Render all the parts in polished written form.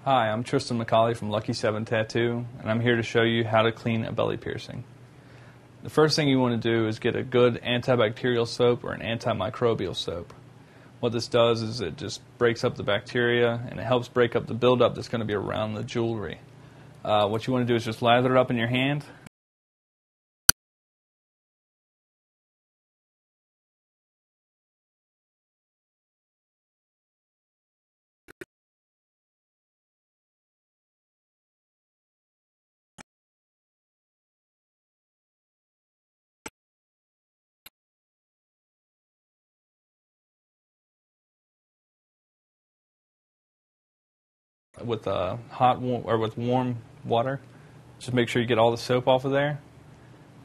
Hi, I'm Tristan McCauley from Lucky 7 Tattoo, and I'm here to show you how to clean a belly piercing. The first thing you want to do is get a good antibacterial soap or an antimicrobial soap. What this does is it just breaks up the bacteria, and it helps break up the buildup that's going to be around the jewelry. What you want to do is just lather it up in your hand. With with warm water. Just make sure you get all the soap off of there,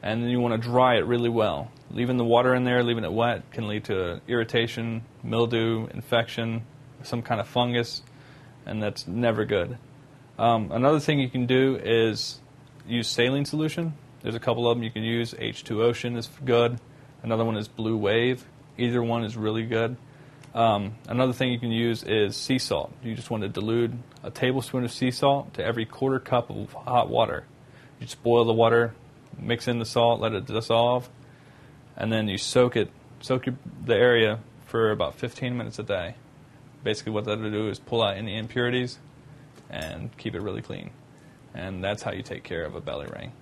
and then you want to dry it really well. Leaving the water in there, leaving it wet, can lead to irritation, mildew, infection, some kind of fungus, and that's never good. Another thing you can do is use saline solution. There's a couple of them you can use. H2 Ocean is good. Another one is Blue Wave. Either one is really good. Another thing you can use is sea salt. You just want to dilute a tablespoon of sea salt to every quarter cup of hot water. You just boil the water, mix in the salt, let it dissolve, and then you soak the area for about 15 minutes a day. Basically what that'll do is pull out any impurities and keep it really clean. And that's how you take care of a belly ring.